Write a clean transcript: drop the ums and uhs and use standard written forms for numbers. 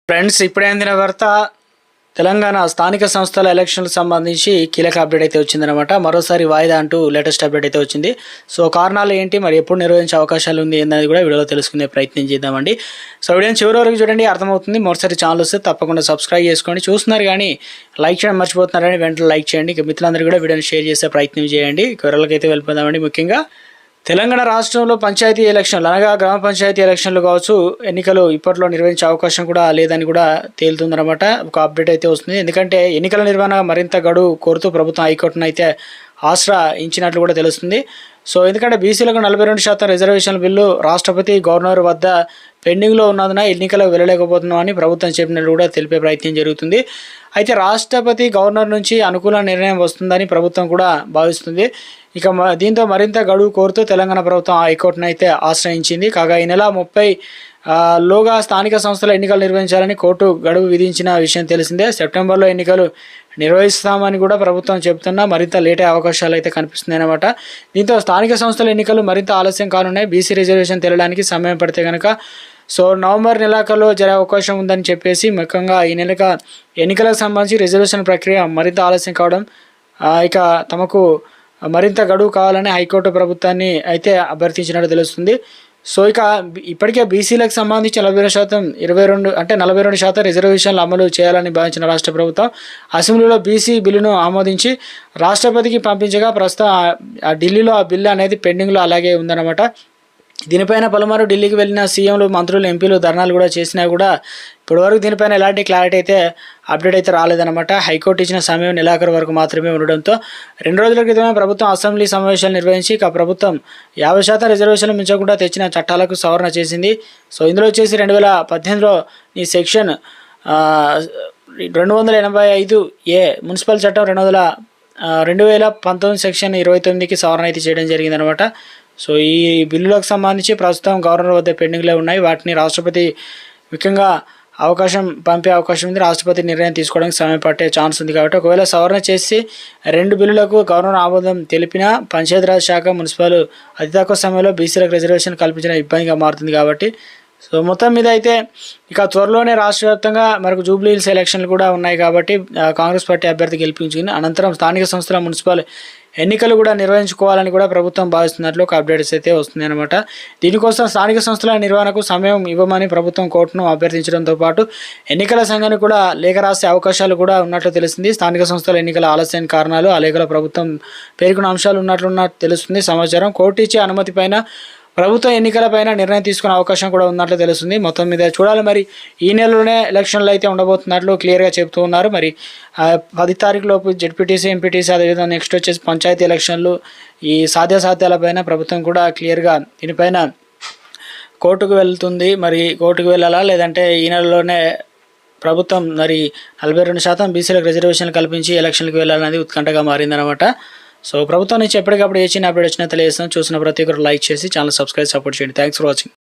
Friends, ఇప్పుడే అందిన వార్త తెలంగాణ స్థానిక సంస్థల ఎలక్షన్లకు సంబంధించి కీలక అప్డేట్ అయితే వచ్చిందనమాట. మరోసారి వాయిదా అంటూ లేటెస్ట్ అప్డేట్ అయితే వచ్చింది. సో కారణాలు ఏంటి, మరి ఎప్పుడు నిర్వహించే అవకాశాలు ఉంది అనేది కూడా వీడియోలో తెలుసుకునే ప్రయత్నం చేద్దామండి. సో వీడియోని చివరి వరకు చూడండి, అర్థమవుతుంది. మరోసారి ఛానల్ వస్తే తప్పకుండా సబ్స్క్రైబ్ చేసుకోండి. చూస్తున్నారు కానీ లైక్ చేయడం మర్చిపోతున్నారని వెంటనే లైక్ చేయండి. ఇక మిత్రులందరూ కూడా వీడియోని షేర్ చేసే ప్రయత్నం చేయండి. వివరాలకైతే వెళ్ళిపోదామండి. ముఖ్యంగా తెలంగాణ రాష్ట్రంలో పంచాయతీ ఎలక్షన్లు అనగా గ్రామ పంచాయతీ ఎలక్షన్లు కావచ్చు, ఎన్నికలు ఇప్పట్లో నిర్వహించే అవకాశం కూడా లేదని కూడా తేలుతుందన్నమాట. ఒక అప్డేట్ అయితే వస్తుంది. ఎందుకంటే ఎన్నికల నిర్వహణ మరింత గడువు కోరుతూ ప్రభుత్వం హైకోర్టును అయితే ఆసరా ఇచ్చినట్లు కూడా తెలుస్తుంది. సో ఎందుకంటే బీసీలకు 42% రిజర్వేషన్ బిల్లు రాష్ట్రపతి గవర్నర్ వద్ద పెండింగ్లో ఉన్నందున ఎన్నికలకు వెళ్ళలేకపోతున్నాం అని ప్రభుత్వం చెప్పినట్లు కూడా తెలిపే ప్రయత్నం జరుగుతుంది. అయితే రాష్ట్రపతి గవర్నర్ నుంచి అనుకూల నిర్ణయం వస్తుందని ప్రభుత్వం కూడా భావిస్తుంది. ఇక దీంతో మరింత గడువు కోరుతూ తెలంగాణ ప్రభుత్వం హైకోర్టును అయితే ఆశ్రయించింది. కాగా ఈ నెల 30 లోగా స్థానిక సంస్థల ఎన్నికలు నిర్వహించాలని కోర్టు గడువు విధించిన విషయం తెలిసిందే. సెప్టెంబర్లో ఎన్నికలు నిర్వహిస్తామని కూడా ప్రభుత్వం చెబుతున్నా మరింత లేట్ అయ్యే అవకాశాలు అయితే కనిపిస్తున్నాయి అన్నమాట. దీంతో స్థానిక సంస్థల ఎన్నికలు మరింత ఆలస్యం కానున్నాయి. బీసీ రిజర్వేషన్ తెలడానికి సమయం పడితే కనుక నవంబర్ నెలాఖరులో జరిగే అవకాశం ఉందని చెప్పేసి ముఖ్యంగా ఈ నెల ఎన్నికలకు సంబంధించి రిజర్వేషన్ ప్రక్రియ మరింత ఆలస్యం కావడం, ఇక తమకు మరింత గడువు కావాలని హైకోర్టు ప్రభుత్వాన్ని అయితే అభ్యర్థించినట్టు తెలుస్తుంది. సో ఇక ఇప్పటికే బీసీలకు సంబంధించి 42% రిజర్వేషన్లు అమలు చేయాలని భావించిన రాష్ట్ర ప్రభుత్వం అసెంబ్లీలో బీసీ బిల్లును ఆమోదించి రాష్ట్రపతికి పంపించగా ప్రస్తుతం ఢిల్లీలో ఆ బిల్లు అనేది పెండింగ్లో అలాగే ఉందన్నమాట. దీనిపైన పలుమారు ఢిల్లీకి వెళ్ళిన సీఎంలు, మంత్రులు, ఎంపీలు ధర్నాలు కూడా చేసినా కూడా ఇప్పటివరకు దీనిపైన ఎలాంటి క్లారిటీ అయితే అప్డేట్ అయితే రాలేదన్నమాట. హైకోర్టు ఇచ్చిన సమయం నెలాఖరు వరకు మాత్రమే ఉండడంతో 2 రోజుల క్రితమే ప్రభుత్వం అసెంబ్లీ సమావేశాలు నిర్వహించి ఇక ప్రభుత్వం 50% రిజర్వేషన్లు మించకుండా తెచ్చిన చట్టాలకు సవరణ చేసింది. సో ఇందులో వచ్చేసి 2018లో ఈ సెక్షన్ 285A మున్సిపల్ చట్టం 2019 సెక్షన్ 29కి సవరణ అయితే చేయడం జరిగిందనమాట. సో ఈ బిల్లులకు సంబంధించి ప్రస్తుతం గవర్నర్ వద్ద పెండింగ్లో ఉన్నాయి. వాటిని రాష్ట్రపతి ముఖ్యంగా పంపే అవకాశం ఉంది. రాష్ట్రపతి నిర్ణయం తీసుకోవడానికి సమయం పట్టే ఛాన్స్ ఉంది. కాబట్టి ఒకవేళ సవరణ చేసి 2 బిల్లులకు గవర్నర్ ఆమోదం తెలిపినా పంచాయతీరాజ్ శాఖ, మున్సిపల్ అతి తక్కువ సమయంలో బీసీలకు రిజర్వేషన్ కల్పించిన ఇబ్బందిగా మారుతుంది. కాబట్టి సో మొత్తం మీద అయితే ఇక త్వరలోనే రాష్ట్ర వ్యాప్తంగా మనకు జూబ్లీ హిల్స్ ఎలక్షన్లు కూడా ఉన్నాయి. కాబట్టి కాంగ్రెస్ పార్టీ అభ్యర్థి గెలిపించుకుని అనంతరం స్థానిక సంస్థల మున్సిపల్ ఎన్నికలు కూడా నిర్వహించుకోవాలని కూడా ప్రభుత్వం భావిస్తున్నట్లు ఒక అప్డేట్స్ అయితే వస్తుంది అనమాట. దీనికోసం స్థానిక సంస్థల నిర్వహణకు సమయం ఇవ్వమని ప్రభుత్వం కోర్టును అభ్యర్థించడంతో పాటు ఎన్నికల సంఘానికి కూడా లేఖ రాసే అవకాశాలు కూడా ఉన్నట్లు తెలిసింది. స్థానిక సంస్థల ఎన్నికల ఆలస్యానికి కారణాలు, ఆ లేఖలో ప్రభుత్వం పేర్కొన్న అంశాలు ఉన్నట్లు తెలుస్తుంది సమాచారం. కోర్టు ఇచ్చే అనుమతి పైన ప్రభుత్వం ఎన్నికలపైన నిర్ణయం తీసుకునే అవకాశం కూడా ఉన్నట్లు తెలుస్తుంది. మొత్తం మీద చూడాలి, మరి ఈ నెలలోనే ఎలక్షన్లు అయితే ఉండబోతున్నట్లు క్లియర్గా చెబుతూ ఉన్నారు. మరి 10 తారీఖు లోపు జెడ్పీటీసీ, ఎంపీటీసీ, అదేవిధంగా నెక్స్ట్ వచ్చేసి పంచాయతీ ఎలక్షన్లు, ఈ సాధ్యాసాధ్యాలపైన ప్రభుత్వం కూడా క్లియర్గా దీనిపైన కోర్టుకు వెళ్తుంది. మరి కోర్టుకు వెళ్ళాలా లేదంటే ఈ నెలలోనే ప్రభుత్వం మరి 42% బీసీలకు రిజర్వేషన్లు కల్పించి ఎలక్షన్లకు వెళ్ళాలనేది ఉత్కంఠగా మారిందనమాట. సో ప్రభుత్వం నుంచి ఎప్పటికప్పుడు ఏ చిన్న అప్డేట్ వచ్చినా తెలియజేస్తాం. చూసిన ప్రతి ఒక్కరు లైక్ చేసి ఛానల్ సబ్స్క్రైబ్, సపోర్ట్ చేయండి. Thanks for watching.